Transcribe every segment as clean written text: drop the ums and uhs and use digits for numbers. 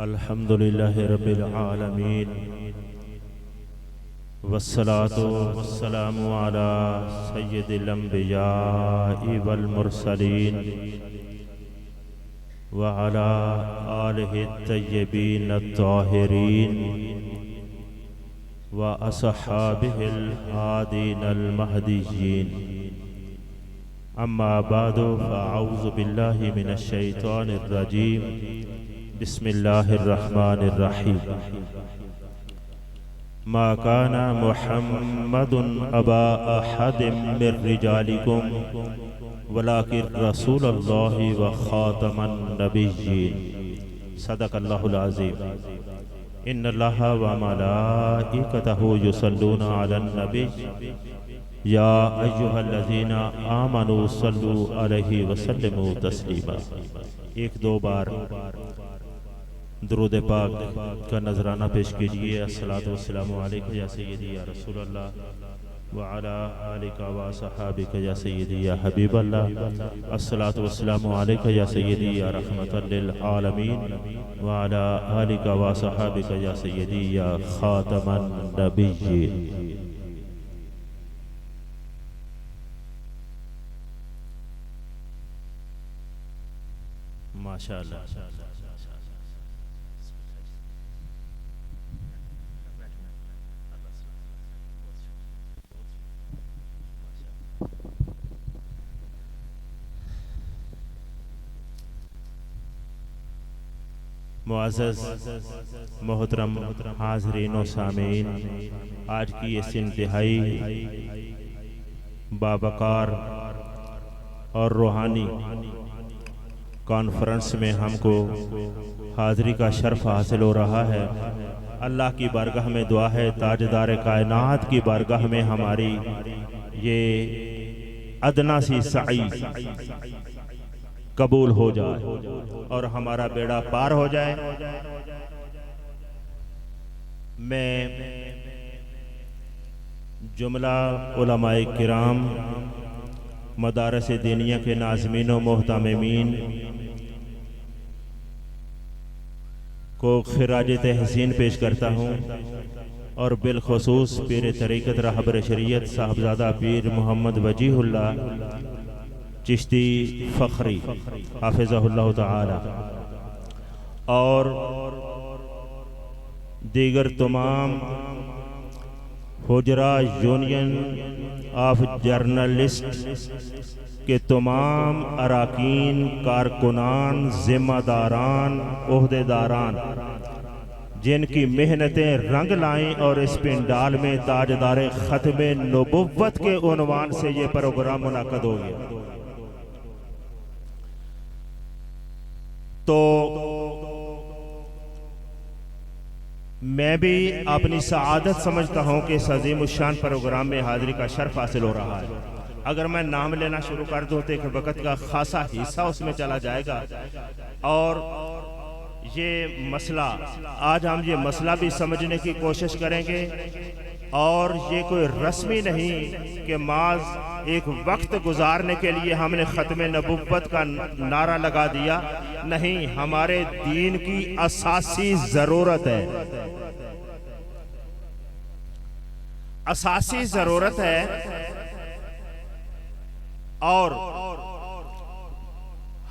अल्हम्दुलिल्लाहि रब्बिल आलमीन वस्सलातु वस्सलामु अला सय्यिदिल अंबिया'i वल मुरसलीन व अला आलिहि तय्यबीन अत्ताहिरीन व अस्हाबिहिल हादीनल महदिय्यीन। अम्मा बादु फ़अऊज़ु बिल्लाहि मिनश शैतानिर रजीम। बिस्मिल्लाहिर्रहमानिर्रहीम। मा काना मुहम्मदुन अबा अहदिम मिर रिजालिकुम वलाकिन रसूलल्लाहि व खातमन नबिय्यीन। सदक़ल्लाहुल अज़ीम। इन्नल्लाहा व मलाइकतहु युसल्लूना अलन नबी या अय्युहल्लज़ीना आमनू सल्लू अलैहि वसल्लिमू तस्लीमा। एक दो बार दुरूद पाक का नजराना पेश कीजिए। अस्सलातु वस्सलामु अलैका या सय्यदी या रसूलल्लाह व अला आलिका व सहाबिका या सय्यदी या हबीबल्लाह। अस्सलातु वस्सलामु अलैका या सय्यदी या रहमतल लिल आलमीन व अला आलिका व सहाबिका या सय्यदी या खातमन नबिय्यीन। माशाअल्लाह। मुअज़्ज़ज़ मोहतरम हाज़रीन व सामीन, आज की इस इंतहाई बावकार और रूहानी कॉन्फ्रेंस में हमको हाज़री का शर्फ हासिल हो रहा है। अल्लाह की बारगाह में दुआ है ताजदार कायनात की बारगाह में हमारी ये अदना सी सई कबूल हो जाए और हमारा बेड़ा पार हो जाए। मैं जुमला उलमाए किराम, मदारस दीनिया के नाज़मीन व मोहतमीन को खिराज तहसीन पेश करता हूँ और बिलखुसूस पीर तरीक़त रहबर शरीयत साहबजादा पीर मोहम्मद वजीहुल्लाह चिश्ती फ़खरी हाफ़िज़हुल्लाह ताला और दीगर तमाम हुजरा यूनियन ऑफ जर्नलिस्ट के तमाम अराकीन, कारकुनान, ज़िम्मेदारान, ओहदेदारान जिनकी मेहनतें रंग लाएं और इस पिंडाल में ताजदार ख़त्मे नबुव्वत के उन्वान से ये प्रोग्राम मुनाक़द हो गया। तो मैं भी अपनी सआदत समझता हूं कि इस अज़ीमुश्शान प्रोग्राम में हाज़िरी का शर्फ हासिल हो रहा है। अगर मैं नाम लेना शुरू कर दूं तो एक वक़्त का खासा हिस्सा उसमें चला जाएगा और ये मसला आज हम ये मसला भी समझने की कोशिश करेंगे। और ये कोई रस्मी नहीं कि माज एक वक्त गुजारने के लिए हमने ख़त्मे नबुव्वत का नारा लगा दिया। नहीं, हमारे दीन की असासी ज़रूरत है, असासी ज़रूरत है। और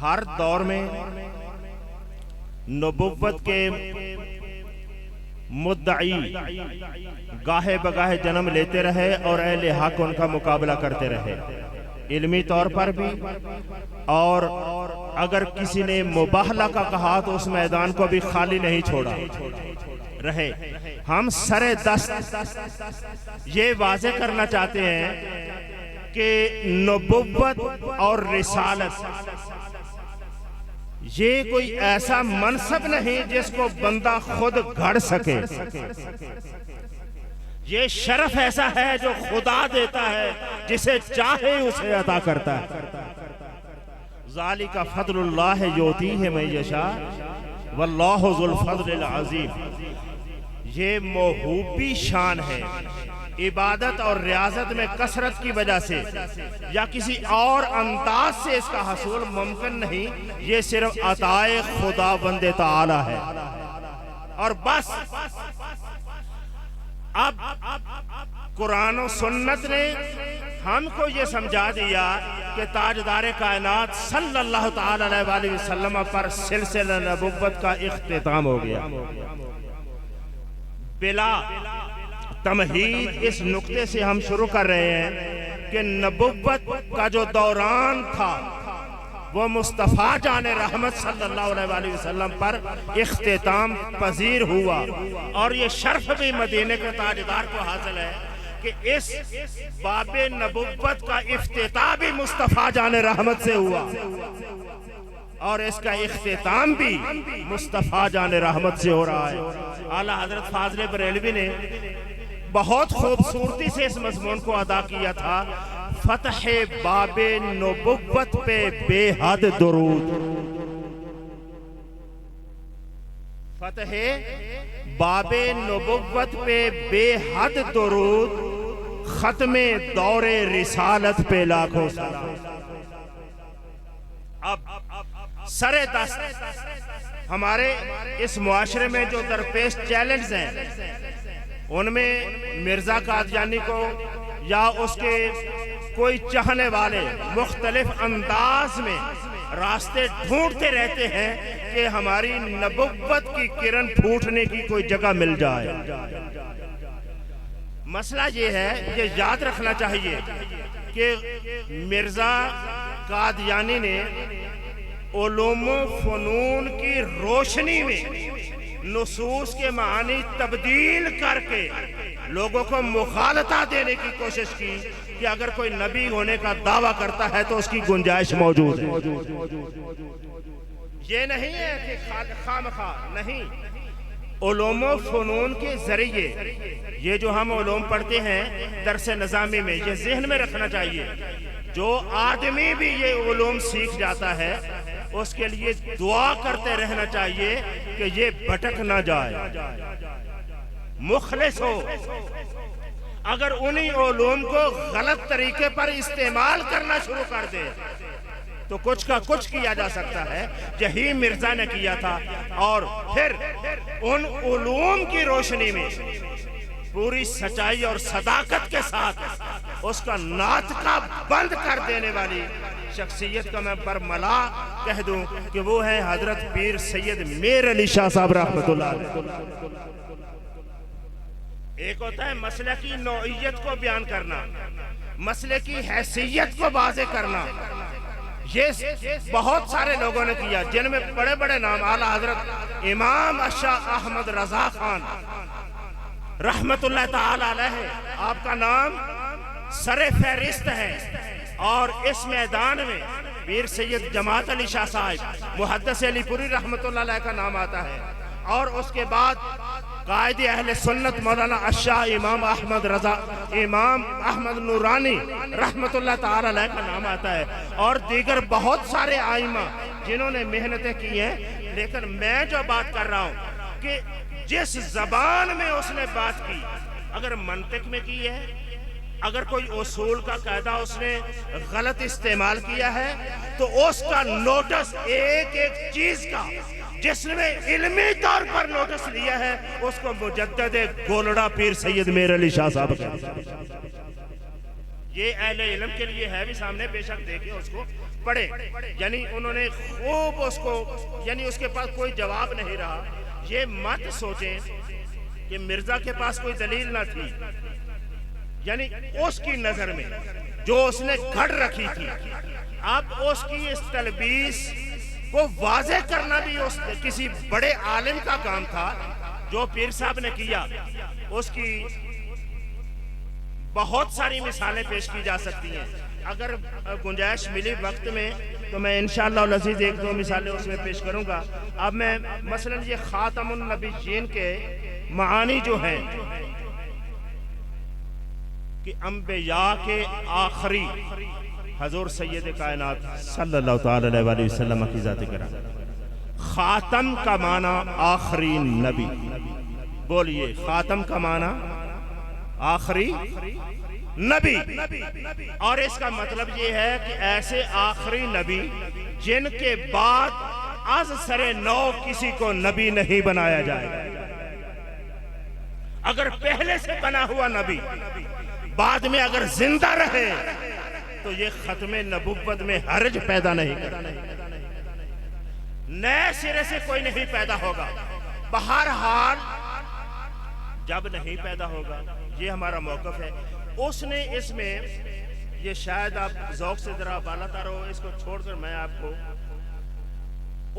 हर दौर में नबुव्वत के मुद्दई गाहे बगाहे जन्म लेते रहे और अहले हक उनका मुकाबला करते रहे, इल्मी तौर पर भी। और अगर किसी ने मुबाहला का कहा तो उस मैदान को भी खाली नहीं छोड़ा रहे। हम सरे दस्त ये वाज़े करना चाहते हैं कि नबुव्वत और रिसालत ये कोई ऐसा मनसब नहीं जिसको बंदा खुद गढ़ सके। ये शरफ ऐसा है जो खुदा देता है, जिसे चाहे उसे अता करता है। ज़ालिका फ़ज़्लुल्लाह युतीहि मन यशा वल्लाहु ज़ुल फ़ज़्लिल अज़ीम। ये महूबी शान है इबादत और रियाजत में कसरत की वजह से या किसी और अंदाज से इसका हसूल मुमकिन नहीं। ये सिर्फ अताए खुदा बंदे ताला है। और बस अब कुरान और सुन्नत ने हमको ये समझा दिया कि ताजदार कायनात सल्लल्लाहु ताला अलैहि वसल्लम पर सिलसिला नबुव्वत का इख्तिताम हो गया। बिला तमहीद इस नुक्ते से हम शुरू कर रहे हैं कि नबुव्वत का जो दौरान था वो मुस्तफ़ा जाने रहमत सल्लल्लाहु अलैहि वसल्लम पर इख्तिताम पजीर हुआ। और ये शर्फ भी मदीने के ताजदार को हासिल है कि इस बाबे नबुव्वत का इफ्तिताह भी मुस्तफ़ा जाने रहमत से हुआ और इसका इख्तिताम भी मुस्तफ़ा जाने रहमत से हो रहा है। आला हजरत फाज़िल बरेलवी ने बहुत खूबसूरती से इस मज़मून को अदा किया था। फतह बाबे नबुव्वत पे बेहद दुरूद, फतह बाबे नबुव्वत पे बेहद दुरूद, खत्मे दौरे रिसालत पे लाखों सलाम। अब सरे दस्त हमारे इस मुआशरे में जो दरपेश चैलेंज हैं उनमें मिर्जा कादियानी को या उसके कोई चाहने वाले मुख्तलिफ अंदाज में रास्ते ढूंढते रहते हैं कि हमारी नबुव्वत की किरण फूटने की कोई जगह मिल जाए। मसला ये है, ये याद रखना चाहिए कि मिर्जा कादियानी ने उलूम फ़नून की रोशनी में नुसूस के मानी तब्दील करके लोगों को मुखालता देने की कोशिश की कि अगर कोई नबी होने का दावा करता है तो उसकी गुंजाइश मौजूद है। ये नहीं है कि खामखा नहीं, उलूम फ़नून के जरिए ये जो हम उलूम पढ़ते हैं दरस निज़ामी में, ये जहन में रखना चाहिए। जो आदमी भी ये उलूम सीख जाता है उसके लिए दुआ करते रहना चाहिए कि ये भटक ना जाए, मुखलिस हो। अगर उन्हीं उलूम को गलत तरीके पर इस्तेमाल करना शुरू कर दे तो कुछ का कुछ किया जा सकता है। यही मिर्जा ने किया था और फिर उन उलूम की रोशनी में पूरी सच्चाई और सदाकत के साथ उसका नातका बंद कर देने वाली शख्सियत का मैं बरमला कह दूं कि वो है हजरत पीर सैयद मीर अली शाह साहब रहमतुल्लाह अलैह। एक होता है मसले की नौइयत को बयान करना, मसले की हैसियत को वाज़े करना। ये बहुत सारे लोगों ने किया, जिनमें बड़े बड़े नाम आला हजरत इमाम अशाह अहमद रजा खान रहमतुल्लाह ताला अलैह, आपका नाम सरे फहरिस्त है। और इस मैदान में पीर सैयद जमात अली शाह साहब मुहद्दिस अलीपुरी रहमतुल्लाह अलैह का नाम आता है। और उसके बाद कायदे अहले सुन्नत मौलाना अशाह इमाम अहमद रजा, इमाम अहमद नूरानी रहमतुल्लाह ताला अलैह का नाम आता है। और दीगर बहुत सारे आइमा जिन्होंने मेहनतें की हैं। लेकिन मैं जो बात कर रहा हूँ कि जिस जबान में उसने बात की, अगर मंतिक में की है, अगर कोई उसूल का कायदा उसने गलत इस्तेमाल किया है तो उसका नोटिस एक एक चीज का जिसने इल्मी तौर पर नोटिस लिया है उसको मुजद्दिद गोलड़ा पीर सैयद मीर अली शाह साहब का। ये अहले इल्म के लिए है भी सामने, बेशक देखे उसको पढ़े। यानी उन्होंने खूब उसको, यानी उसके पास कोई जवाब नहीं रहा। ये मत सोचें कि मिर्जा के पास कोई दलील ना थी, यानी उसकी नजर में जो उसने घड़ रखी थी, अब उसकी इस तलबीस को वाज़े करना भी उस किसी बड़े आलिम का काम था। जो पीर साहब ने किया उसकी बहुत सारी मिसालें पेश की जा सकती हैं। अगर गुंजाइश मिली वक्त में तो मैं इंशाअल्लाह लजीज एक दो मिसालें उसमें पेश करूंगा। अब मैं मसलन ये खातमुन नबीय्यीन के मानी जो हैं कि अंबिया के आखिरी हजूर सैयद कायनात सल्लल्लाहु ताला अलैहि वसल्लम की ज़ात कराम, खातम का माना आखिरी नबी। बोलिए, खातम का माना आखिरी नबी। और इसका मतलब ये है कि ऐसे आखिरी नबी जिनके बाद आज सरे नौ किसी को नबी नहीं बनाया जाएगा। अगर पहले से बना हुआ नबी बाद में अगर जिंदा रहे तो ये खत्मे नबुव्वत में हर्ज पैदा नहीं करता, नए सिरे से कोई नहीं पैदा होगा। बहरहाल जब नहीं पैदा होगा, ये हमारा मौकफ है। उसने इसमें ये शायद आप ज़ौक़ से जरा बाला तारो, इसको छोड़कर मैं आपको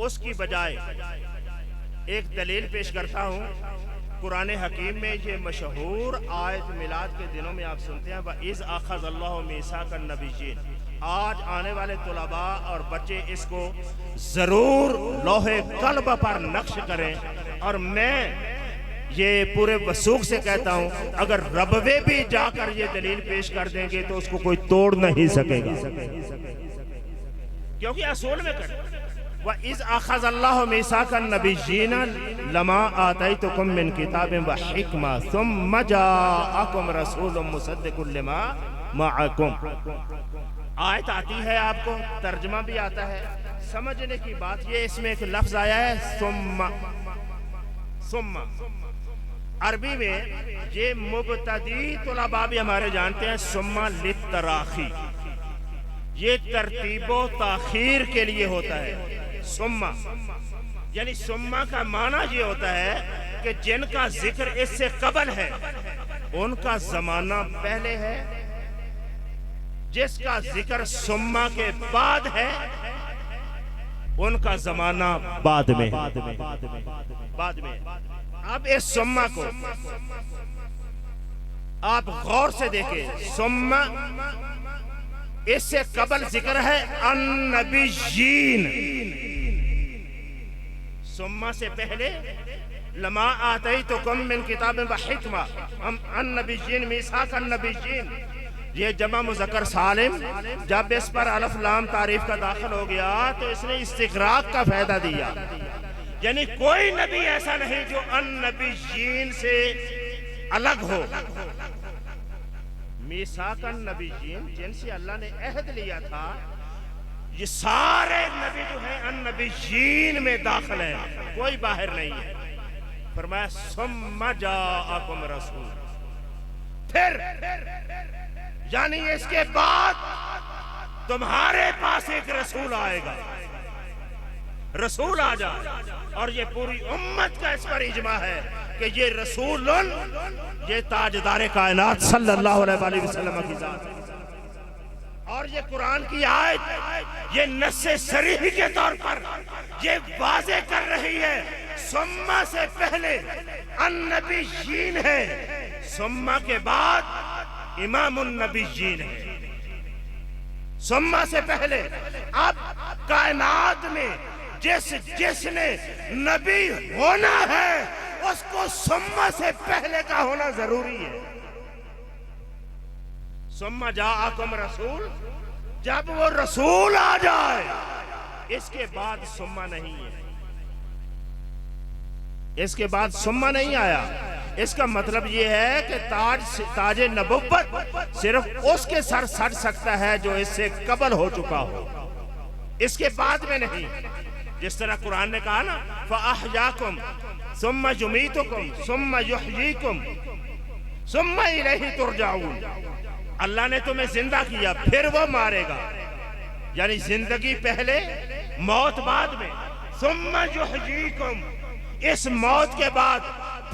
उसकी बजाय एक दलील पेश करता हूँ। कुरान हकीम में ये मशहूर आयत मिलाद के दिनों में आप सुनते हैं, व इज़ अख़ज़ अल्लाहु मीसाक़न नबिय्यीन। आज आने वाले तुलबा और बच्चे इसको जरूर लोहे कल्ब पर नक्श करें। और मैं ये पूरे वसूख से कहता हूं, अगर रबवे भी जाकर ये दलील पेश कर देंगे तो उसको कोई तोड़ नहीं सकेगा, क्योंकि असूल में कर व इज़ अख़ज़ अल्लाहु मीसाक़न नबिय्यीन लमा आतैतुकुम मिन किताबिन व हिक्मा सुम्मा जाअकुम रसूलुम मुसद्दिकुल लिमा मअकुम। आयत आती है, आपको तर्जमा भी आता है। समझने की बात ये, इसमें एक लफ्ज आया है सुम्मा। सुम्मा अरबी में ये मुब्तदी तुलबा भी हमारे जानते हैं, सुम्मा लित्तराखी, ये तरतीबो ताखीर के लिए होता है। सुम्मा यानी सुम्मा का माना ये होता है कि जिनका जिक्र इससे कबल है उनका जमाना पहले है, जिसका जिक्र सुम्मा के बाद है उनका जमाना बाद में। अब इस सुम्मा को आप गौर से देखें। सुम्मा इससे कबल जिक्र है अन्नबिय्यीन। सुम्मा से पहले लमा आतैतुकुम मिन किताबिन व हिक्मा अन्नबिय्यीन मीसाक़न नबिय्यीन, ये जमा मुज़क्कर सालिम। जब इस पर अलफ लाम तारीफ का दाखिल हो गया तो इसने इस्तिग़राक़ का फायदा दिया, यानी कोई नबी ऐसा नहीं जो अन्नबिय्यीन से अलग हो। मीसाक़न नबिय्यीन, जिनसे अल्लाह ने अहद लिया था, ये सारे नबी जो हैं अन्नबिय्यीन में दाखिल है, कोई बाहर नहीं है। फरमाया सुम्मा जाअकुम रसूल, फिर यानी इसके बाद तुम्हारे पास एक रसूल आएगा। रसूल आ जाए, और ये पूरी उम्मत का इस पर इजमा है कि ये रसूलुन, ये ताजदार कायनात सल्लल्लाहु अलैहि वसल्लम की जात है। और ये कुरान की आयत ये नस्से सरीह के तौर पर ये वाज़े कर रही है, सुम्मा से पहले अन्नबिय्यीन है, सुम्मा के बाद इमामुन नबिय्यीन है। सुम्मा से पहले अब कायनात में जिसने नबी होना है उसको सुम्मा से पहले का होना जरूरी है। सुम्मा जाअकुम रसूल, जब वो रसूल आ जाए इसके बाद सुम्मा नहीं है, इसके बाद सुम्मा नहीं आया। इसका मतलब ये है कि ताजे नबुव्वत सिर्फ उसके सर सट सकता है जो इससे कबल हो चुका हो, इसके बाद में नहीं। जिस तरह कुरान ने कहा ना, फ़अहयाकुम सुम्मा युमीतुकुम सुम्मा युहयीकुम सुम्मा इलैहि तुरजाऊन। अल्लाह ने तुम्हें जिंदा किया फिर वो मारेगा, यानी जिंदगी पहले मौत बाद में। सुम्मा युहयीकुम, इस मौत के बाद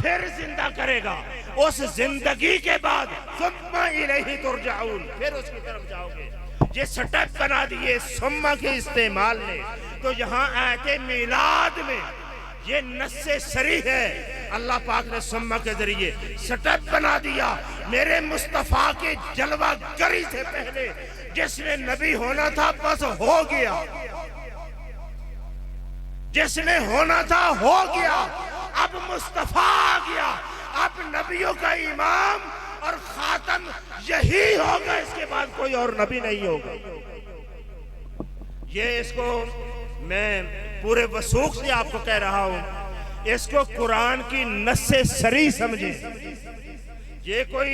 फिर जिंदा करेगा, उस जिंदगी के बाद सुम्मा इलैहि तुरजाऊन, फिर उसकी तरफ जाओगे। ये सटक बना दिए सुम्मा के इस्तेमाल ने, तो यहाँ आयते मिलाद में ये नस्से सरी है, अल्लाह पाक ने सुम्मा के जरिए सटक बना दिया। मेरे मुस्तफा के जलवा गरी से पहले जिसने नबी होना था बस हो गया, जिसने होना था हो गया। अब मुस्तफा आ गया, अब नबियों का इमाम और खातम यही होगा, इसके बाद कोई और नबी नहीं होगा। ये इसको मैं पूरे वसूख से आपको कह रहा हूं, इसको कुरान की नस्से सरी समझे। ये कोई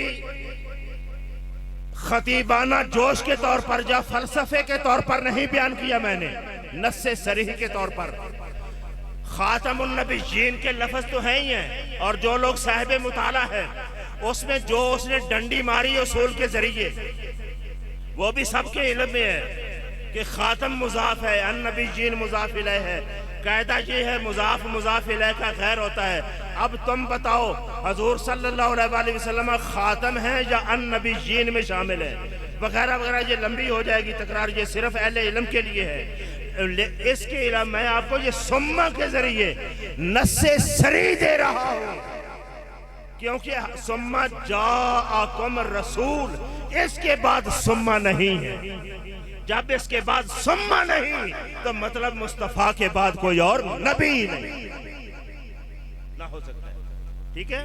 खतीबाना जोश के तौर पर या फलसफे के तौर पर नहीं बयान किया मैंने, नस्से सरीह के तौर पर। खातमुन नबीयीन के लफ्ज तो है ही हैं, और जो लोग साहिब मुताला है उसमें जो उसने डंडी मारी उसूल के जरिए, वो भी सबके इल्म में है कि खातम मुजाफ है, अन नबीयीन मुजाफ इलैह है। कायदा ये है मुजाफ मुजाफ इलैह का गैर होता है। अब तुम बताओ हजूर सल्लल्लाहु अलैहि वसल्लम खातम है या अन नबीयीन में शामिल है, वगैरह वगैरह। ये लंबी हो जाएगी तकरार, ये सिर्फ अहले इल्म के लिए है। इसके अलावा मैं आपको ये सुम्मा के जरिए नस्से सरी दे रहा हूं, क्योंकि सुम्मा जाअकुम रसूल, इसके बाद सुम्मा नहीं है। जब इसके बाद सुम्मा नहीं तो मतलब मुस्तफा के बाद कोई और नबी नहीं ना हो सकता है। ठीक है,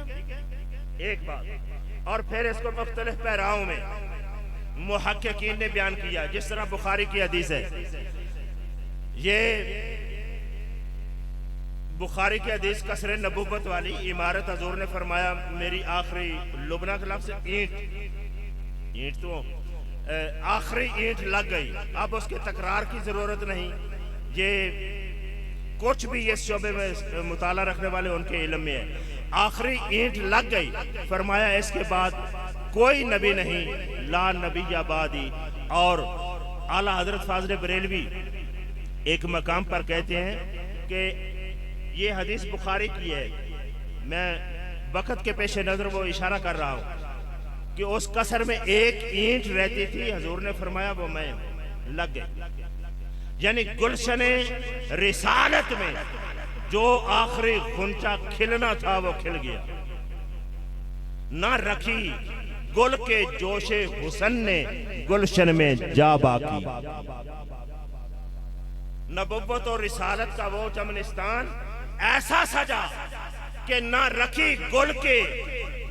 एक बात। और फिर इसको मुख्तलिफ पैराओं में मुहक्किकीन ने बयान किया, जिस तरह बुखारी की हदीस है। ये बुखारी की हदीस कसरे नबूवत वाली इमारत, हजूर ने फरमाया मेरी आखिरी, लुबना के लफ्ज़ ईंट तो आखिरी ईंट लग गई। अब उसके तकरार की जरूरत नहीं, ये कुछ भी इस शोबे में मुताला रखने वाले उनके इल्म में है। आखिरी ईंट लग गई, फरमाया इसके बाद कोई नबी नहीं, ला नबी या बादी। और आला हजरत फाज़िल बरेलवी एक मकाम पर कहते हैं कि ये हदीस बुखारी की है, मैं वक़्त के पेश नज़र वो इशारा कर रहा हूँ कि उस कसर में एक ईंट रहती थी, हजूर ने फरमाया वो मैं लग गई। यानी गुलशन रिसालत में जो आखिरी गुंचा खिलना था वो खिल गया। ना रखी गुल के जोशे हुसन ने गुलशन में जा बाकी। नबुव्वत और रिसालत का वो चमनिस्तान ऐसा सजा कि ना रखी गुल के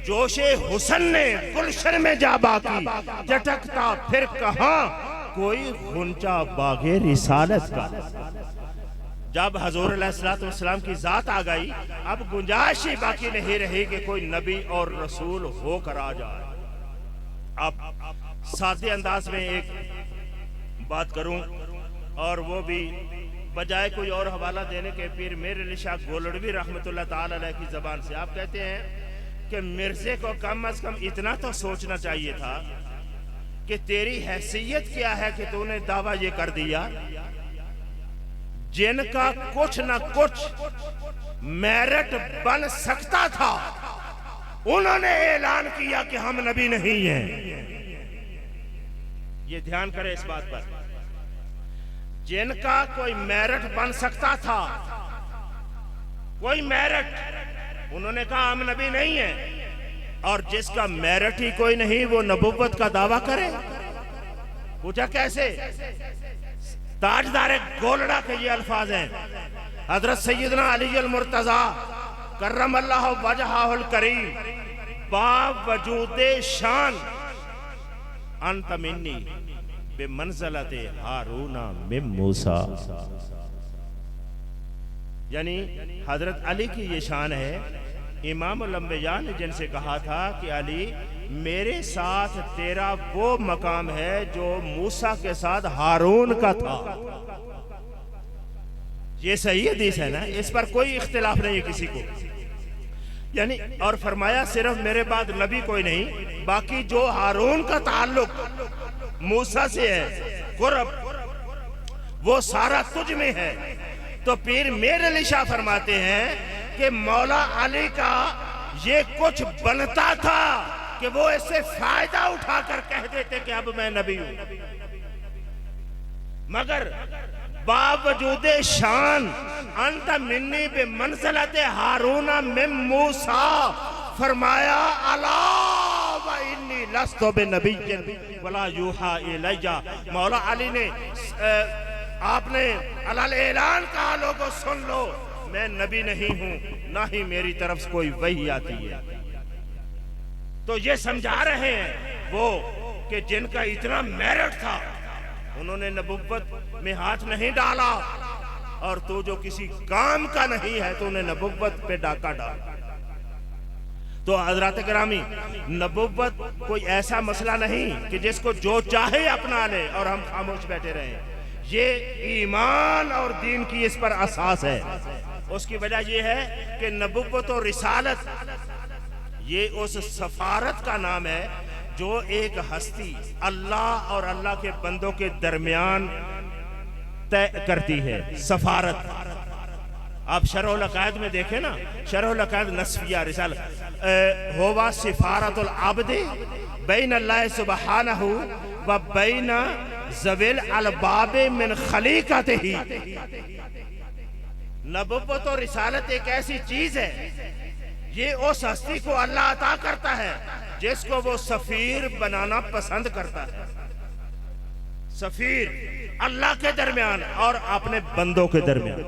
जोशे हुसन ने गुलशन में जा बाकी। झटकता फिर कहां कोई गुंचा बागे रिसालत का। जब हजूर अलैहिस्सलाम की जात आ गई, अब गुंजाइश ही बाकी नहीं रही कि कोई नबी और रसूल होकर आ जाए। अब सादे अंदाज में एक बात करूं, और वो भी बजाय कोई और हवाला देने के पीर मीर अली शाह गोलड़वी रहमतुल्लाह ताला अलैह की जबान से। आप कहते हैं कि मिर्जे को कम से कम इतना तो सोचना चाहिए था कि तेरी हैसियत क्या है कि तूने दावा ये कर दिया, जिनका कुछ ना कुछ मेरिट बन सकता था उन्होंने ऐलान किया कि हम नबी नहीं हैं। ये ध्यान करें इस बात पर, जिनका कोई मेरिट बन सकता था, कोई मेरिट, उन्होंने कहा हम नबी नहीं हैं। और जिसका मेरिट ही कोई नहीं वो नबुव्वत का दावा करे। पूछा कैसे? ताजदार गोलड़ा के ये अल्फाज हैं, हजरत सैयदना अली अल मुर्तजा कर्रमल्लाहु वजहहुल करीम बावजूदे शान अंत मिन्नी बेमंज़लते हारूना मिन मूसा। यानी हजरत अली की ये शान है। इमाम अल-अंबिया ने जिनसे कहा था कि अली मेरे साथ तेरा वो मकाम है जो मूसा के साथ हारून का था। ये सही हदीस है ना, इस पर कोई इख्तिलाफ नहीं है किसी को। यानी और फरमाया सिर्फ मेरे बाद नबी कोई नहीं, बाकी जो हारून का ताल्लुक मूसा से है, कुर्ब, वो सारा तुझ में है। तो पीर मीर अली शाह फरमाते हैं कि मौला अली का ये कुछ बनता था कि वो इससे फायदा उठाकर कह देते कि अब मैं नबी हूं, मगर बावजूदे शान अंत मिन्नी बे मंज़लते हारूना मिन मूसा फरमाया अला व इन्नी लस्तु बे नबिय्यिन वला यूहा इलैया। मौला अली ने आपने अलल ऐलान कहा, लोगों सुन लो, मैं नबी नहीं हूं, ना ही मेरी तरफ से कोई वही आती है। तो ये समझा रहे हैं वो कि जिनका इतना मेरिट था उन्होंने नबुव्वत में हाथ नहीं डाला, और तू जो किसी काम का नहीं है तूने नबुव्वत पे डाका डाला। तो हजरत गिरामी, नबुव्वत कोई ऐसा मसला नहीं कि जिसको जो चाहे अपना ले और हम खामोश बैठे रहें। ये ईमान और दीन की इस पर असास है। उसकी वजह यह है कि नबुव्वत और रिसालत ये उस सफारत का नाम है जो एक हस्ती अल्लाह और अल्लाह के बंदों के दरमियान तय करती है। सफारत आप शरहुल अकायद में देखें ना, शरहुल अकायद नस्फिया रिसालत होवा सिफारतुल आबदी बैन अल्लाह सुब्हानहु व बैन ज़विल अलबाब मिन खलीक़तिही। नबुव्वत और रिसालत एक ऐसी चीज है, ये उस हस्ती को अल्लाह अता करता है जिसको वो सफीर बनाना पसंद करता है। सफीर अल्लाह के दरमियान और अपने बंदों के दरमियान,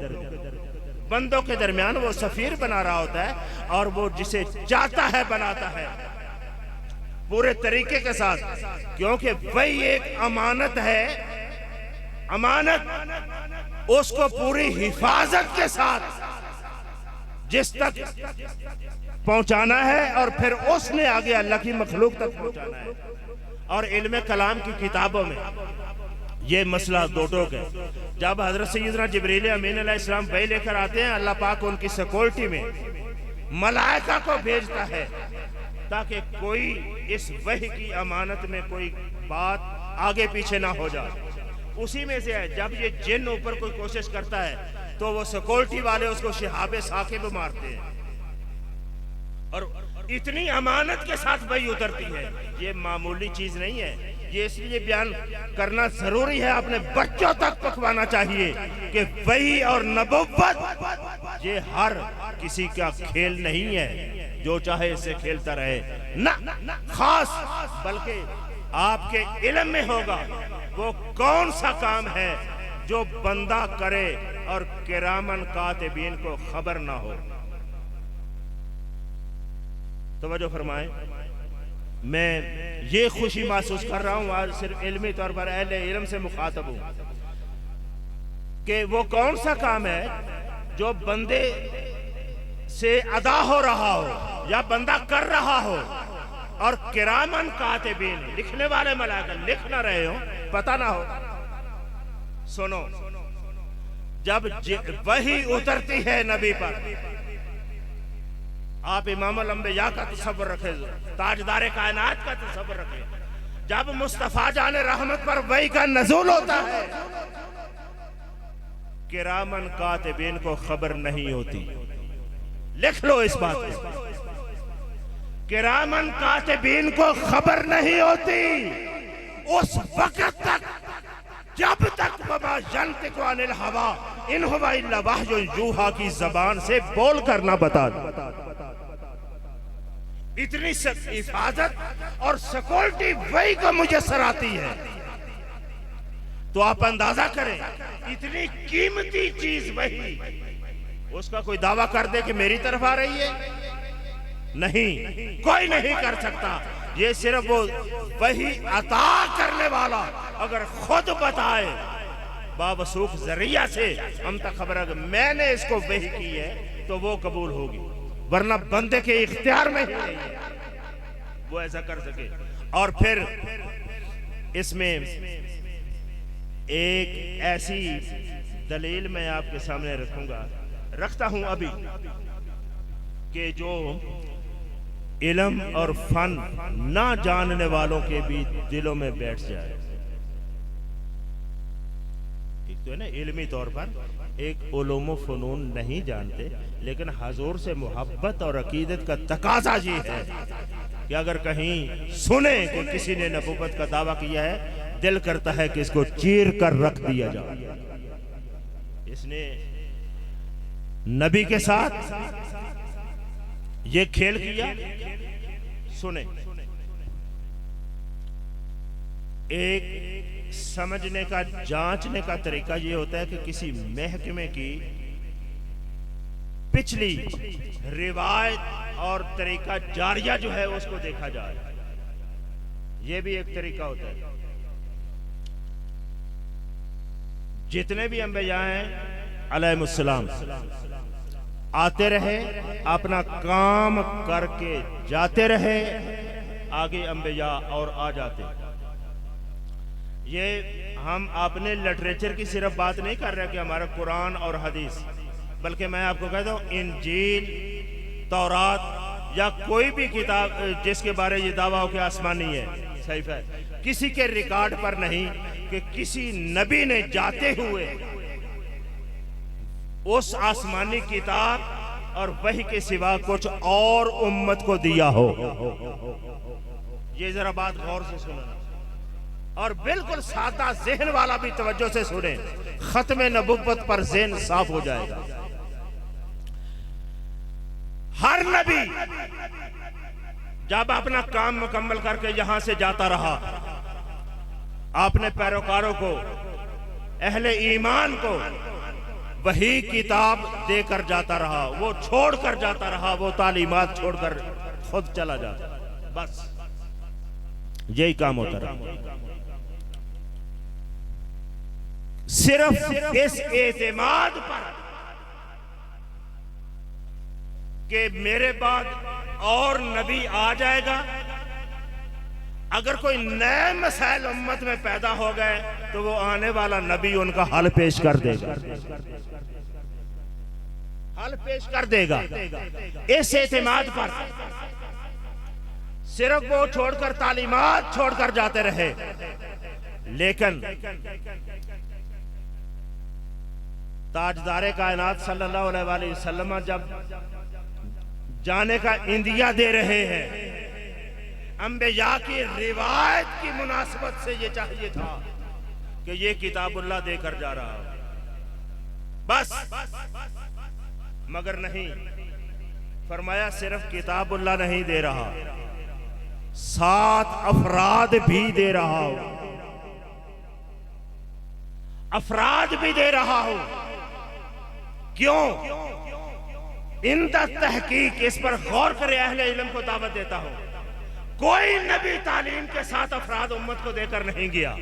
बंदों के दरमियान वो सफीर बना रहा होता है और वो जिसे चाहता है बनाता है पूरे तरीके के साथ, क्योंकि वही एक अमानत है। अमानत उसको पूरी हिफाजत के साथ जिस तक पहुंचाना है और फिर उसने आगे अल्लाह की मखलूक तक पहुंचाना है। और इल्म कलाम की किताबों में ये मसला दो टोक है। जब हजरत सैयदना जिब्रील अमीन अलैहिस्सलाम वही लेकर आते हैं, अल्लाह पाक उनकी सिक्योरिटी में मलाइका को भेजता है ताकि कोई इस वही की अमानत में कोई बात आगे पीछे ना हो जाए। उसी में से है जब ये जिन ऊपर कोई कोशिश करता है तो वो सिक्योरिटी वाले उसको शिहाबे साकिब मारते हैं और इतनी अमानत के साथ वही उतरती है। ये मामूली चीज नहीं है। ये इसलिए बयान करना जरूरी है, अपने बच्चों तक पकवाना चाहिए कि वही और नबुव्वत ये हर किसी का खेल नहीं है जो चाहे इससे खेलता रहे ना, खास बल्कि आपके इल्म में होगा वो कौन सा काम है जो बंदा करे और किरामन कातिबीन को खबर ना हो। तवज्जो फरमाएं। मैं ये खुशी महसूस कर रहा हूं आज सिर्फ इल्मी तौर पर अहले इल्म से मुखातब हूं कि वो कौन सा काम है जो बंदे से अदा हो रहा हो या बंदा कर रहा हो और किरामन कातिबीन लिखने वाले मलाइका लिख ना रहे हो, पता ना हो। सुनो, जब वही उतरती है नबी पर, आप इमामुल अंबिया का तसव्वुर रखें, ताजदार कायनात का तसव्वुर रखें। जब मुस्तफा जाने रहमत पर वही का नज़ूल होता है, किरामन कातिबीन को खबर नहीं होती। लिख लो इस बात को, किरामन कातिबीन को खबर नहीं होती उस वक्त तक जब तक वमा यंतिकु अनिल हवा इन हुवा इल्ला वह्युन यूहा की जबान से बोल कर ना बता। इतनी हिफाजत और सिक्योरिटी वही को मुयस्सर आती है, तो आप अंदाजा करें इतनी कीमती चीज वही, उसका कोई दावा कर दे कि मेरी तरफ आ रही है? नहीं, कोई नहीं कर सकता। ये सिर्फ वो वही अता करने वाला अगर खुद बताए बावसूख जरिया से हम तक खबर है मैंने इसको वही की है तो वो कबूल होगी, वरना बंदे के इख्तियार में ही नहीं है वो ऐसा कर सके। और फिर इसमें एक ऐसी दलील मैं आपके सामने रखता हूं अभी कि जो इल्म और फन ना जानने वालों के भी दिलों में बैठ जाए। एक तो है ना इल्मी तौर पर एक उलूम व फनून नहीं जानते, लेकिन हजूर से मोहब्बत और अकीदत का तकाजा ये है कि अगर कहीं सुने कि किसी ने नबूवत का दावा किया है, दिल करता है कि इसको चीर कर रख दिया जाए। इसने नबी के साथ ये खेल किया। सुने, एक समझने का जांचने का तरीका ये होता है कि किसी महकमे की पिछली रिवायत और तरीका जारिया जो है उसको देखा जाए, ये भी एक तरीका होता है। जितने भी अंबिया हैं अलैहिमुस्सलाम आते रहे, अपना काम करके जाते रहे, आगे अंबिया और आ जाते। ये हम अपने लिटरेचर की सिर्फ बात नहीं कर रहे कि हमारा कुरान और हदीस, बल्कि मैं आपको कहता हूँ इंजील, तौरात या कोई भी किताब जिसके बारे ये दावा हो कि आसमानी है, सही है, किसी के रिकॉर्ड पर नहीं कि किसी नबी ने जाते हुए उस आसमानी किताब और वही के सिवा कुछ और उम्मत को दिया हो। ये जरा बात गौर से सुनना और बिल्कुल सादा ज़हन वाला भी तवज्जो से सुने, खत्म नबुव्वत पर ज़हन साफ हो जाएगा। हर नबी जब अपना काम मुकम्मल करके यहां से जाता रहा, आपने पैरोकारों को, अहले ईमान को वही किताब देकर जाता रहा, वो छोड़कर जाता रहा, वो तालीमात छोड़कर खुद चला जाता, बस यही काम होता रहा। सिर्फ इस एतमाद पर कि मेरे बाद और नबी आ जाएगा, अगर कोई नए मसाइल उम्मत में पैदा हो गए तो वो आने वाला नबी उनका हल पेश कर देगा, हल पेश कर देगा। इस एतमाद पर सिर्फ वो छोड़कर तालीमात छोड़कर जाते रहे, लेकिन ताजदारे कायनात सल्लल्लाहु अलैहि वसल्लम जब जाने का इंदिया दे रहे हैं, अंबिया की रिवायत की मुनासबत से ये चाहिए था कि ये किताबुल्लाह देकर जा रहा हो, बस, मगर नहीं, फरमाया सिर्फ किताबुल्लाह नहीं दे रहा, 7 अफराद भी दे रहा हो, अफराद भी दे रहा हो। क्यों? इंदा तहकीक, इस पर गौर करे, अहले इल्म को दावत देता हूं, कोई नबी तालीम के 7 अफराद उम्मत को देकर नहीं गया,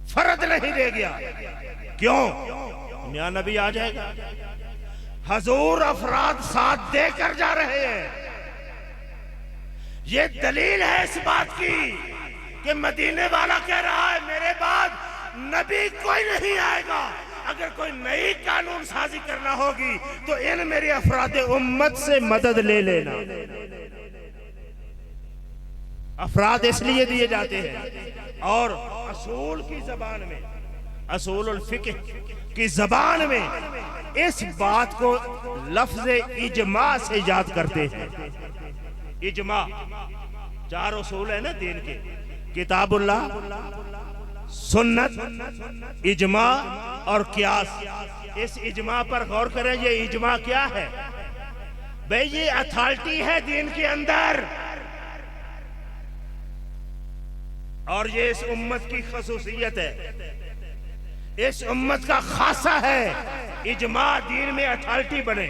फर्द नहीं दे गया। क्यों? नया नबी आ जाएगा, हजूर अफराद 7 देकर जा रहे हैं। ये दलील है इस बात की कि मदीने वाला कह रहा है मेरे बाद नबी कोई नहीं आएगा, अगर कोई नई कानून साजी करना होगी तो इन मेरे अफराद उम्मत से मदद ले लेना। अफराद इसलिए दिए जाते हैं, और असूल की जबान में, असूलुल फिक्ह की जबान में इस बात को लफ्ज इजमा से याद करते हैं। इजमा 4 उसूल है ना दीन के, किताबुल्लाह, सुन्नत, इजमा और कियास। इस इजमा पर गौर करें, ये इजमा क्या है भाई? ये अथॉरिटी है दीन के अंदर, और ये इस उम्मत की खसूसियत है, इस उम्मत का खासा है। इजमा दीन में अथॉरिटी बने।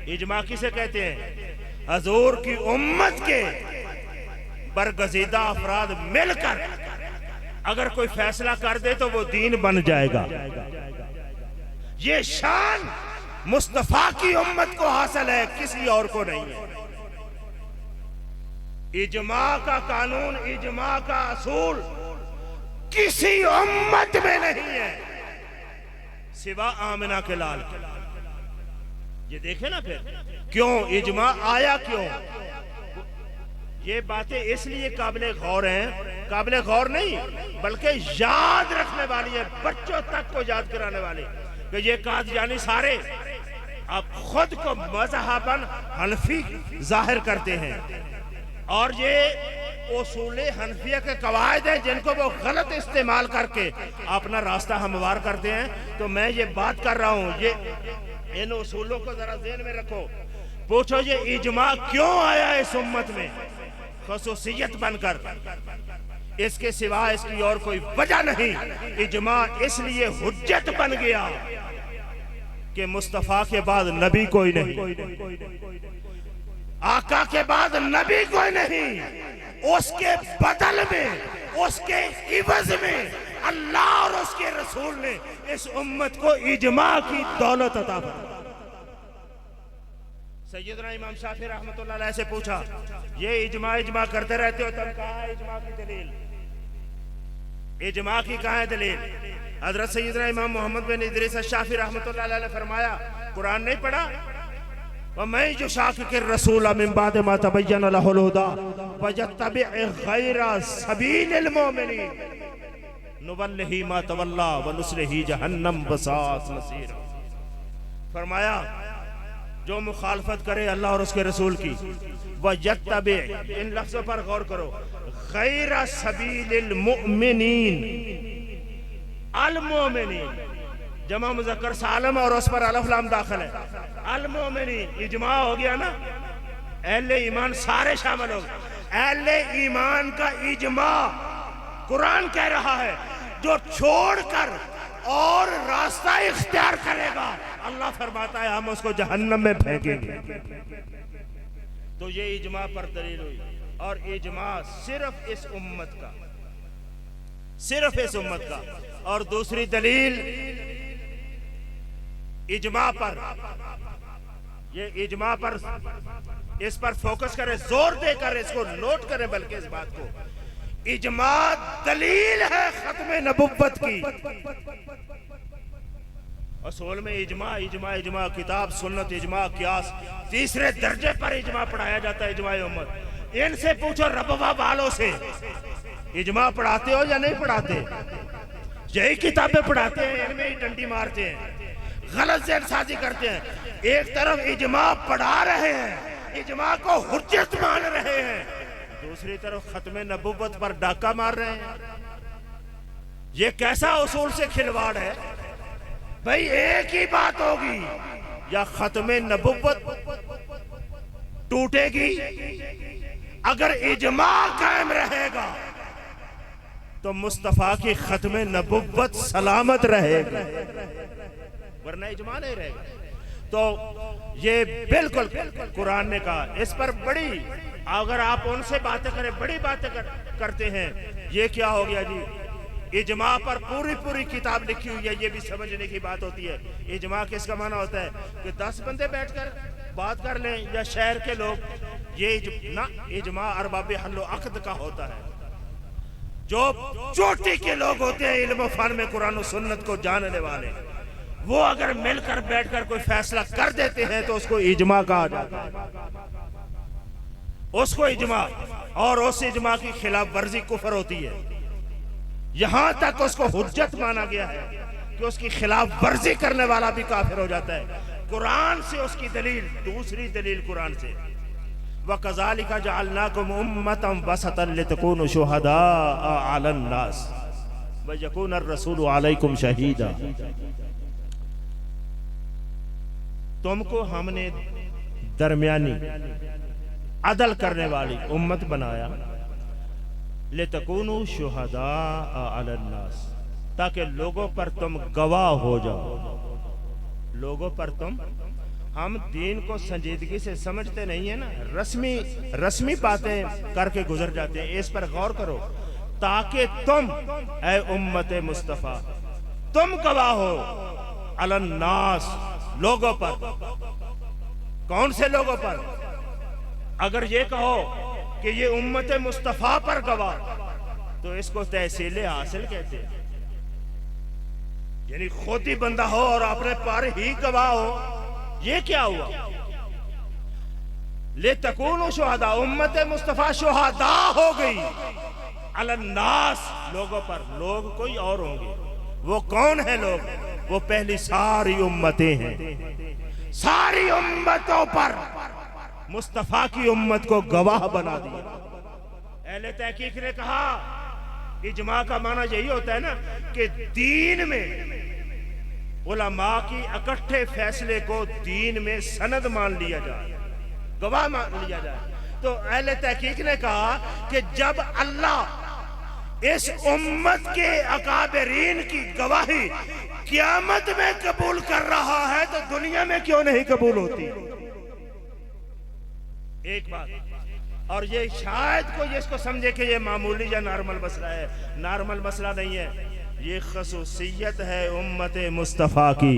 इजमा किसे कहते हैं? हजूर की उम्मत के बरगजीदा अफराद मिलकर अगर कोई फैसला कर दे तो वो दीन बन जाएगा। ये शान मुस्तफा की उम्मत को हासिल है, किसी और को नहीं है। इजमा का कानून, इजमा का असूल किसी उम्मत में नहीं है सिवा आमिना के लाल के। ये देखे ना फिर क्यों इजमा आया, क्यों? ये बातें इसलिए काबिले गौर हैं, काबिले गौर नहीं बल्कि याद रखने वाली है, बच्चों तक को याद कराने वाली कि ये कादियानी सारे अब खुद को मज़हबन हनफी जाहिर करते हैं, और ये उसूले हनफिया के कवायद हैं जिनको वो गलत इस्तेमाल करके अपना रास्ता हमवार करते हैं। तो मैं ये बात कर रहा हूँ, ये इन उसूलों को जरा ज़हन में रखो। पूछो ये इजमा क्यों आया इस उम्मत में खसूसियत बनकर? इसके सिवा इसकी और कोई वजह नहीं। इजमा इसलिए हुज्जत बन गया कि मुस्तफा के बाद नबी कोई नहीं, आका के बाद नबी कोई नहीं, उसके बदल में, उसके इवज में अल्लाह और उसके रसूल ने इस उम्मत को इजमा की दौलत अता फरमाई। सैयदना इमाम शाफी रहमतुल्लाह अलैह से पूछा, ये इजमा करते रहते हो, तुम कहाँ है इजमा की दलील? इजमा की कहाँ है दलील? हजरत सैयदना इमाम मोहम्मद बिन इदरीस शाफी रहमतुल्लाह अलैह ने फरमाया, कुरान नहीं पढ़ा? वमन युशाकिर रसूल मिन बाद मा तबय्यन लहुल हुदा वयत्तबि गैरा सबीलिल मुमिनीन नुवल्लिही मा तवल्ला व नुस्लिही जहन्नम वसाअत मसीरा। फरमाया, जो मुखालफत करे अल्लाह और उसके रसूल की, वयत्तबि, इन लफ्जों पर गौर करो, गैरा सबीलिल मुमिनीन, अल मुमिनीन जमा मुज़क्कर सालम और उस पर अलफ लाम दाखिल है। अल मुमिनीन इजमा हो गया ना, अहले ईमान सारे शामिल हो गए। अहले ईमान का इजमा कुरान कह रहा है, जो छोड़कर और रास्ता इख्तियार करेगा अल्लाह फरमाता है हम उसको जहन्नम में फेंकेंगे। तो ये इजमा पर दलील हुई, और इजमा सिर्फ इस उम्मत का, सिर्फ इस उम्मत का। और दूसरी दलील इजमा पर, ये इजमा पर, इस पर फोकस करें, जोर देकर इसको नोट करें, बल्कि इस बात को, इजमा दलील है खत्म नबुव्वत की। असूल में इजमा इजमा इजमा, किताब सुन्नत इजमा कियास, तीसरे दर्जे पर इजमा पढ़ाया जाता है। इजमा उम्मत, इनसे पूछो रबवा वालों से, इजमा पढ़ाते हो या नहीं पढ़ाते? यही किताबें पढ़ाते हैं, इनमें ही डंडी मारते हैं, गलत ज़हनसाज़ी करते हैं। एक तरफ इजमा पढ़ा रहे हैं, इजमा को हुज्जत मान रहे हैं, दूसरी तरफ खत्म नबुव्वत पर डाका मार रहे हैं। ये कैसा उसूल से खिलवाड़ है भाई? एक ही बात होगी, या खत्म नबुव्वत टूटेगी, अगर इजमा कायम रहेगा तो मुस्तफा की खत्म नबुव्वत सलामत रहेगी, वरना इजमा नहीं रहेगा। तो ये बिल्कुल कुरान ने कहा। इस पर बड़ी, अगर आप उनसे बातें करें, बड़ी बातें करते हैं, ये क्या हो गया जी, इजमा पर पूरी पूरी किताब लिखी हुई है, ये भी समझने की बात होती है। इजमा किसका माना होता है कि 10 बंदे बैठकर बात कर लें, या शहर के लोग, ये ना, इजमा अरबाब हल्लो अक्द का होता है। जो चोटी के लोग होते हैं इल्म फन में, कुरान और सुन्नत को जानने वाले, वो अगर मिलकर बैठकर कोई फैसला कर देते हैं तो उसको इजमा कहा जाता है, उसको इजमा। और उस इजमा की खिलाफ वर्जी कुफर होती है, यहां तक उसको हुज्जत माना गया है कि उसकी खिलाफ वर्जी करने वाला भी काफिर हो जाता है। कुरान से उसकी दलील, दूसरी दलील कुरान से, वकज़ालिका जअलनाकुम उम्मतन वसतन लितकूनु शुहदाअ अलन नास व यकून अर्रसूलु अलैकुम शहीदा। तुमको हमने दरमियानी, अदल करने वाली उम्मत बनाया, लितकूनु शुहदाअ अलन नास, ताकि लोगों पर तुम गवाह हो जाओ। लोगों पर तुम, हम दीन को संजीदगी से समझते नहीं है ना, रस्मी बातें करके गुजर जाते हैं। इस पर गौर करो, ताकि तुम ऐ उम्मत मुस्तफ़ा, तुम गवाह हो अलन नास, लोगों पर। कौन से लोगों पर? अगर ये कहो कि ये उम्मत मुस्तफ़ा पर गवाह, तो इसको तहसील हासिल कहते हैं, यानी खुद ही बंदा हो और अपने पर ही गवाह हो। ये क्या हुआ? ले तकूनु शुहदा, उम्मत मुस्तफा शुहदा हो गई अलन नास, लोगों पर। लोग कोई और होंगे, वो कौन है लोग? वो पहली सारी उम्मतें हैं। सारी उम्मतों पर मुस्तफा की उम्मत को गवाह बना दिया। अहले तहकीक ने कहा, इजमा का माना यही होता है ना कि दीन में उलमा की इकट्ठे फैसले को दीन में सनद मान लिया जाए, गवाह मान लिया जाए। तो अहले तहकीक ने कहा कि जब अल्लाह इस उम्मत के अकाबरीन की गवाही क़यामत में कबूल कर रहा है, तो दुनिया में क्यों नहीं कबूल होती? एक बात। और ये शायद कोई इसको समझे कि ये मामूली या नॉर्मल मसला है। नॉर्मल मसला नहीं है, ये खसूसियत है उम्मत मुस्तफ़ा की,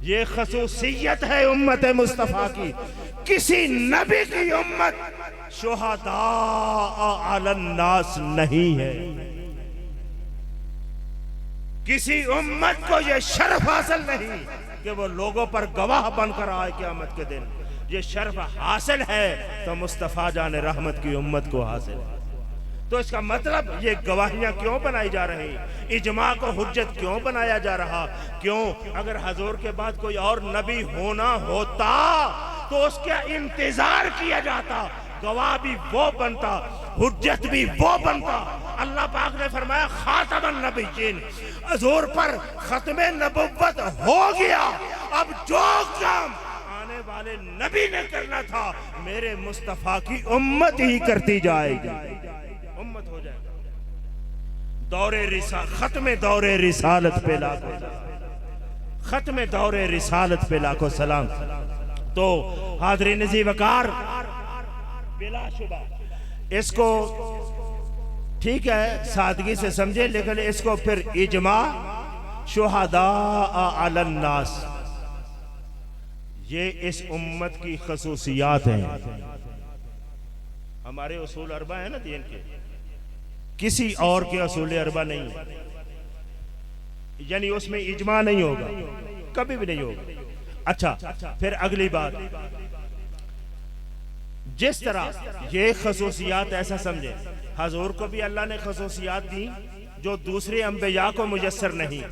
ये खसूसियत है उम्मत मुस्तफ़ा की। किसी नबी की उम्मत शुहदा अलन नास नहीं है। किसी उम्मत को ये शर्फ हासिल नहीं कि वो लोगों पर गवाह बनकर आए क़यामत के दिन। ये शर्फ हासिल है तो मुस्तफ़ा जान रहमत की उम्मत को हासिल है। तो इसका मतलब ये गवाहियां क्यों बनाई जा रही, इजमा को हुज्जत क्यों बनाया जा रहा? क्यों? अगर हजूर के बाद कोई और नबी होना होता तो उसका इंतजार किया जाता, गवाह भी वो बनता, हुज्जत भी वो बनता। अल्लाह पाक ने फरमाया खातमन नबिय्यीन, हजूर पर खत्मे नबुव्वत हो गया। अब जो काम आने वाले नबी ने करना था मेरे मुस्तफ़ा की उम्मत ही करती जाएगी, उम्मत हो जाएगा। खत्मे दौरे रिसालत पे लाखों, खत्मे दौरे रिसालत पे लाखों सलाम। तो हाज़रीन ज़ीवकार, बिलाशुबा इसको ठीक है सादगी से समझे, लेकिन इसको फिर इजमा शुहदा अलन नास, ये इस उम्मत की खसूसियात हैं। हमारे उसूल अरबा है ना दीन के, किसी और के उसूल अरबा नहीं है, यानी उसमें इजमा नहीं होगा, कभी भी नहीं होगा। अच्छा, फिर अगली बात, जिस तरह ये खसूसियात ऐसा समझे, हजूर को भी अल्लाह ने खसूसियात दी जो दूसरे अंबिया को मुयस्सर नहीं,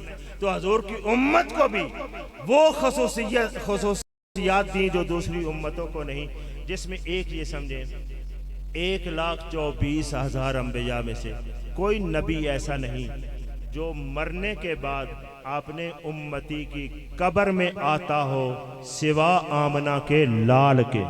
तो हजूर की उम्मत को भी वो खसूसियात दी जो दूसरी उम्मतों को नहीं। जिसमें एक ये समझे, 1,24,000 अंबिया में से कोई नबी ऐसा नहीं जो मरने के बाद आपने उम्मती की कब्र में आता हो सिवा आमना के लाल के।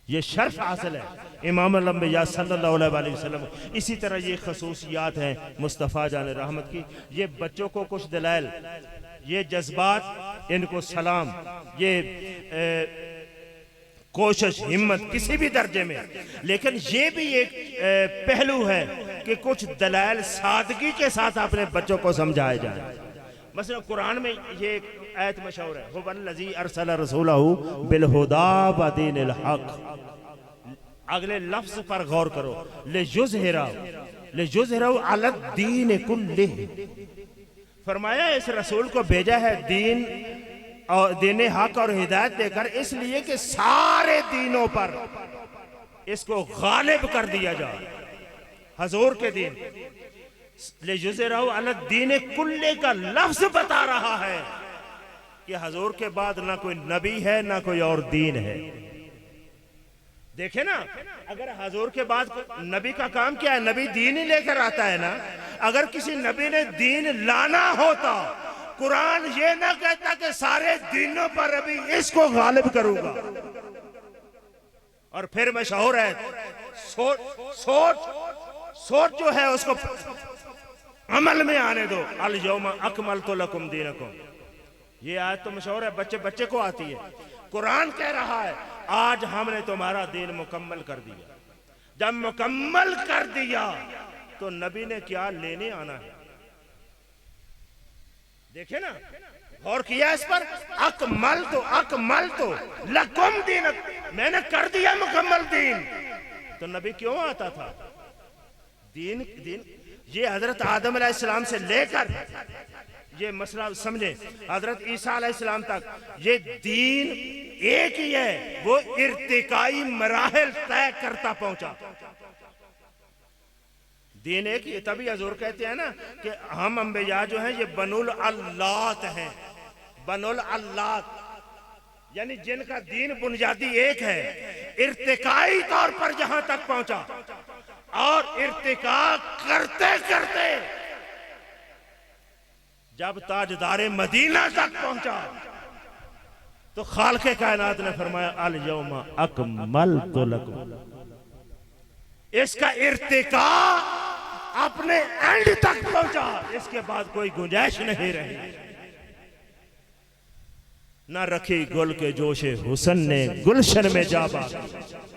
ये शर्फ हासिल है इमाम अल-अंबिया सल्लल्लाहु अलैहि वसल्लम। इसी तरह ये खसूसियात हैं मुस्तफ़ा जान रहमत की। ये बच्चों को कुछ दलाइल, ये जज्बात, इनको सलाम, ये कोशिश, हिम्मत किसी भी दर्जे में, लेकिन ये भी एक पहलू है कि कुछ दलाइल सादगी के साथ अपने बच्चों को समझाया जाए। मसलन कुरान में ये एक आयत मशहूर है, हुवल्लज़ी अरसल रसूलहू बिलहुदा व दीनिल हक। अगले लफ्ज पर गौर करो, लियुज़हिरहू अला दीन कुल्लिही। फरमाया इस रसूल को भेजा है दीन और दीने हक और हिदायत देकर, इसलिए कि सारे दीनों पर इसको गालिब कर दिया जाए। हजूर के दीन लियुज़हिरहू अला दीन कुल्ले का लफ्ज बता रहा है कि हजूर के बाद ना कोई नबी है ना कोई और दीन है। देखे ना, अगर हजूर के बाद नबी का काम क्या है? नबी दीन ही लेकर आता है ना। अगर किसी नबी ने दीन लाना होता, कुरान ये ना कहता कि सारे दीनों पर अभी इसको गालिब करूंगा। और फिर मशहूर है, सोच जो है उसको अमल में आने दो। अल यौमा अकमलतु लकुम दीनकुम, ये आयत तो मशहूर है, बच्चे बच्चे को आती है। कुरान कह रहा है आज हमने तुम्हारा दीन मुकम्मल कर दिया। जब मुकम्मल कर दिया तो नबी ने क्या लेने आना है? देखे ना, गौर किया इस पर। अकमल तो लकुम दीन, मैंने कर दिया मुकम्मल दीन। तो नबी क्यों आता था? दीन ये हजरत आदम अलैहिस्सलाम से लेकर, ये मसला समझे, हजरत ईसा अलैहिस्सलाम तक ये दीन एक ही है। वो इर्तिकाई मराहिल तय करता पहुंचा। दीन एक ही। तभी हजूर कहते हैं ना कि हम अंबिया जो हैं ये बनुल अल्लात हैं। बनुल अल्लात यानी जिनका दीन बुनियादी एक है, इर्तिकाई तौर पर जहां तक पहुंचा और इर्तिका करते करते जब ताजदारे मदीना तक पहुंचा तो खालिक़े कायनात ने फरमाया अल यौमा अकमलतु लकुम। इसका इर्तिका अपने एंड तक पहुंचा, इसके बाद कोई गुंजाइश नहीं रही। न रखी गुल के जोशे हुसन ने गुलशन में जा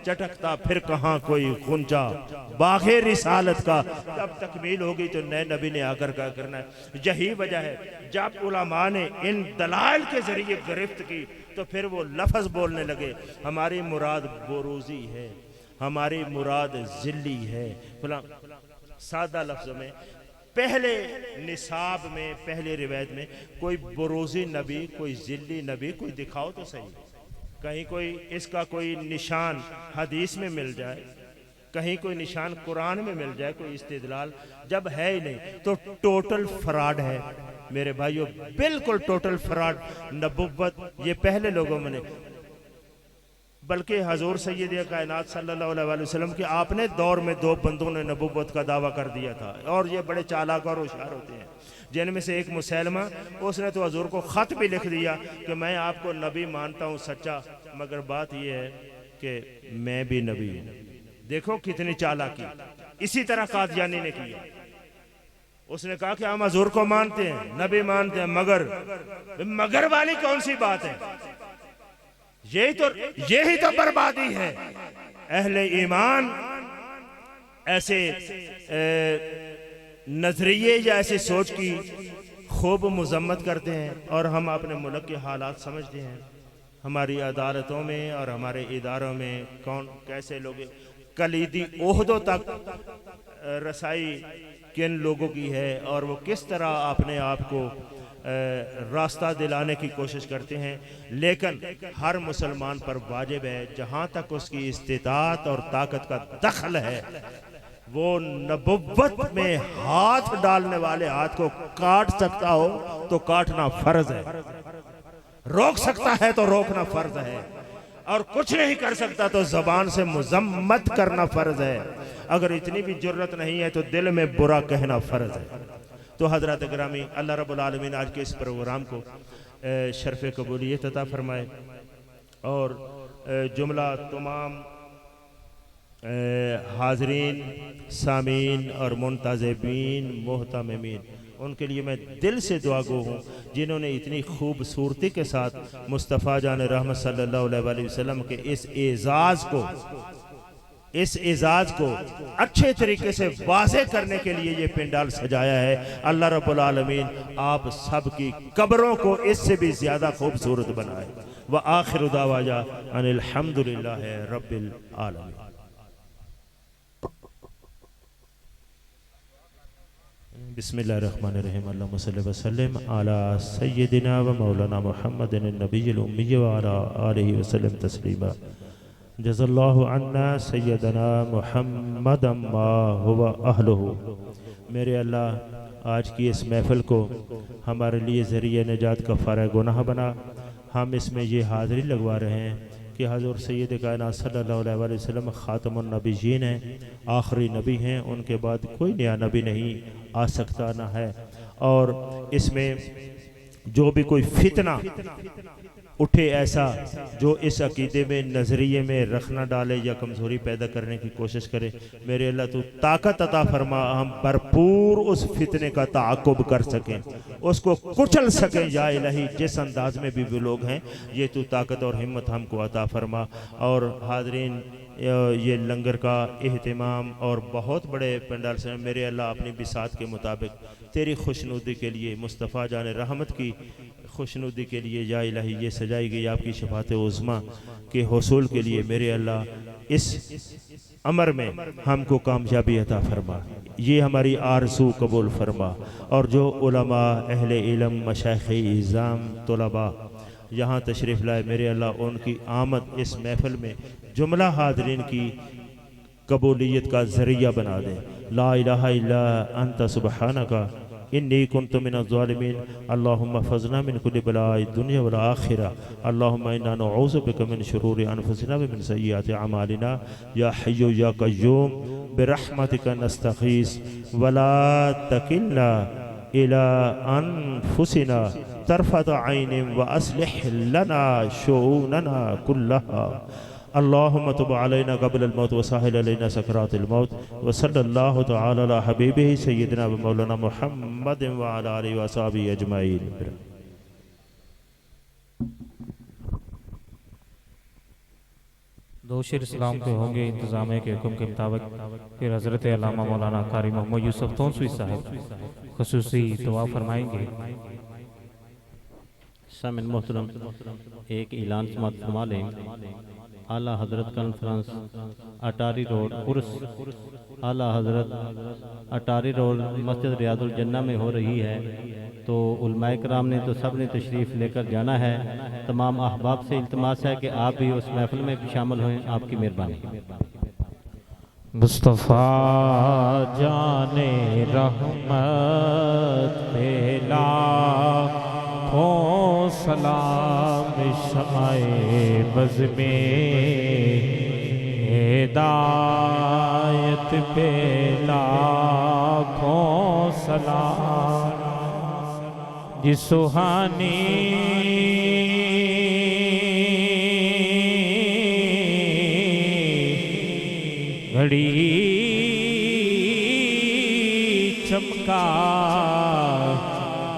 चटकता फिर कहाँ कोई गुंजा बागे रिसालत का। जब तकमील होगी तो नए नबी ने आकर क्या करना है। यही वजह है जब उलमा ने इन दलाइल के जरिए गिरफ्त की तो फिर वो लफ्ज़ बोलने लगे, हमारी मुराद बोरोजी है, हमारी मुराद जिल्ली है। सादा लफ्ज़ों में पहले निसाब में पहले रिवायत में कोई बरोज़ी नबी कोई जिल्ली नबी कोई दिखाओ तो सही, कहीं कोई इसका कोई निशान हदीस में मिल जाए, कहीं कोई निशान कुरान में मिल जाए, कोई इस्तिदलाल जब है ही नहीं तो टोटल फ्रॉड है मेरे भाइयों, बिल्कुल टोटल फ्रॉड। नबुव्वत ये पहले लोगों में, बल्कि हजूर सैयद कायनात सल्लल्लाहु अलैहि वसल्लम के आपने दौर में दो बंदों ने नबुव्वत का दावा कर दिया था और ये बड़े चालाक और होशियार होते हैं, जिनमें से एक मुसैलमा, उसने तो हजूर को ख़त भी लिख दिया कि मैं आपको नबी मानता हूँ सच्चा, मगर बात यह है कि मैं भी नबी हूँ। देखो कितनी चालाकी। इसी तरह कादियानी ने किया, उसने कहा कि हम हजूर को मानते हैं, नबी मानते हैं, मगर वाली कौन सी बात है। यही तो बर्बादी है। अहले ईमान ऐसे नजरिए या ऐसे सोच की खूब मजम्मत करते हैं और हम अपने मुल्क के हालात समझते हैं। हमारी अदालतों में और हमारे इदारों में कौन कैसे लोग कलीदी ओहदों तक रसाई किन लोगों की है और वो किस तरह अपने आप को रास्ता दिलाने की कोशिश करते हैं। लेकिन हर मुसलमान पर वाजिब है, जहाँ तक उसकी इस्तिताअत और ताकत का दखल है, वो नबुव्वत में हाथ डालने वाले हाथ को काट सकता हो तो काटना फर्ज है, रोक सकता है तो रोकना फर्ज है, और कुछ नहीं कर सकता तो जबान से मुजम्मत करना फर्ज है। अगर इतनी भी जुर्रत नहीं है तो दिल में बुरा कहना फर्ज है। तो हजरत ग्रामी, अल्लाह रब्बुल आलमीन आज के इस प्रोग्राम को शर्फ कबूलियत अता फरमाए और जुमला तमाम हाजरीन, सामीन और मुंतज़िबीन, मोहतमिमीन, उनके लिए मैं दिल से दुआ गो हूँ जिन्होंने इतनी खूबसूरती के साथ मुस्तफ़ा जान रहमत सल्लल्लाहु अलैहि वसल्लम के इस एजाज को अच्छे तरीके से वाज़े करने के लिए ये पिंडाल सजाया है। अल्लाह रब्बुल आलमीन आप सब की कब्रों को इससे भी ज़्यादा खूबसूरत बनाए। व आखिर दावाना अनिल हम्दुलिल्लाहि रब्बिल आलमीन। बिस्मिल्लाहिर्रहमानिर्रहीम। अल्लाहुम्मा सल्लि व सल्लिम अला सय्यिदिना व मौलाना मुहम्मदिन नबिय्यिल उम्मी व अला आलिहि व सल्लम तस्लीमा। जज़ल्लाहु अन्ना सय्यदना मुहम्मदम मा हुवा अहलुहु। मेरे अल्लाह आज की इस महफ़िल को हमारे लिए ज़रिए निजात का फ़ारा गुनाह बना। हम इसमें ये हाज़िरी लगवा रहे हैं कि हज़ूर सैयद कायनात सल्लल्लाहु अलैहि वसल्लम ख़ातमुन नबिय्यीन हैं, आखिरी नबी हैं, उनके बाद कोई नया नबी नहीं आ सकता ना है। और इसमें जो भी कोई फितना उठे ऐसा जो इस अकीदे में नज़रिए में रखना डाले या कमज़ोरी पैदा करने की कोशिश करे, मेरे अल्लाह तू ताकत अता फरमा, हम भरपूर उस फितने का ताक़ुब कर सकें, उसको कुचल सकें। या इलाही जिस अंदाज में भी वो लोग हैं, ये तू ताकत और हिम्मत हमको अता फरमा। और हाज़रीन, ये लंगर का एहतिमाम और बहुत बड़े पंडाल से मेरे अल्लाह अपनी बिसात के मुताबिक तेरी खुशनुदी के लिए, मुस्तफ़ा जान रहमत की खुशनुदी के लिए या इलाही ये सजाई गई आपकी शफ़ाअत उज़्मा के हुसूल के लिए मेरे अल्लाह इस अमर में हमको कामयाबी अता फरमा, ये हमारी आरज़ू कबूल फरमा। और जो उलमा, अहले इल्म, मशाइख़ इज़ाम, तुलबा यहाँ तशरीफ़ लाए, मेरे अल्लाह उनकी आमद इस महफ़िल में जुमला हाज़रीन की कबूलियत का ज़रिया बना दे। ला इलाहा इल्ला अंता सुब्हानका इन्नी कुन्तु मिनज़ ज़ालिमीन। अल्लाहुम्मा फ़ज़ना मिन कुल्लि बलाइ दुनिया वल आखिरा। अल्लाहुम्मा इन्ना नऊज़ु बिका मिन शुरूरि अनफुसिना व मिन सय्यिआति अमालिना। या हय्यु या क़य्यूम बिरहमतिका नस्तग़ीस वला तकिलना इला अनफुसिना तरफ़त ऐनिन व अस्लिह लना शुऊनना कुल्लहा। अल्लाहुम्मा तुब अलैना क़ब्ल अल-मौत व साहिल अलैना सकरातिल मौत व सल्लल्लाहु तआला अला हबीबिही सय्यिदिना व मौलाना मुहम्मद व अला आलिहि व अस्हाबिही अजमाइन। दो शेर इस्लाम के होंगे इंतज़ाम के हुक्म के मुताबिक। फिर हज़रत अल्लामा मौलाना कारी मोहम्मद यूसुफ तोंसवी साहब खुसूसी दुआ फरमाएंगे। सामिन मोहतरम, एक ऐलान समात फरमा लें। आला हजरत कॉन्फ्रेंस अटारी रोड उर्स आला हजरत अटारी रोड मस्जिद रियादुल जन्ना में हो रही है। तो उलमाए कराम ने तो सब ने तशरीफ़ लेकर जाना है। तमाम अहबाब से इल्तमास है कि आप भी उस महफिल में भी शामिल हों। आपकी मेहरबानी। मुस्तफ़ा जाने रहमत पेला हो सलाम शमाए बज़ में हिदायत पेला हो सलाम जी सुहानी घड़ी चमका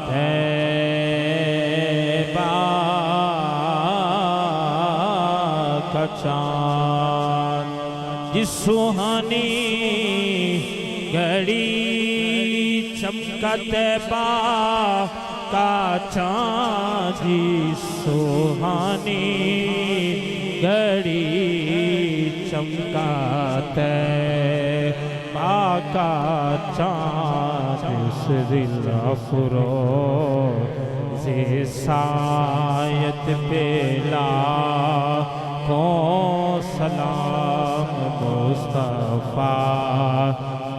तैबा का चाँद जिस सुहानी घड़ी चमका तैबा का चाँद जिस सुहानी घड़ी चमकाते पाका चाँद सिलफरो से सायत पेला को सलाम मुस्तफ़ा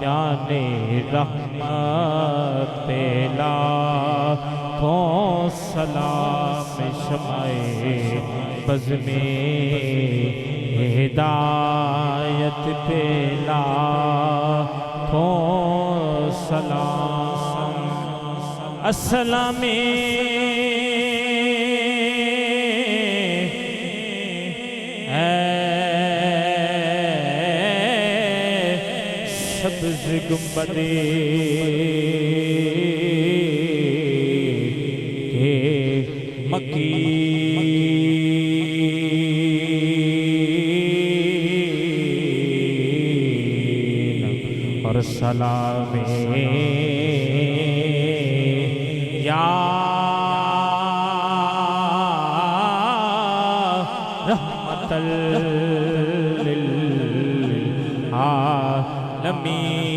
याने रहमत पेला को सलाम शमाए बज़ में हिदायत पेला को सलाम अस्सलामे सब्ज़ गुंबदे के मकी और सलामे या रहमतल लिल आलमीन।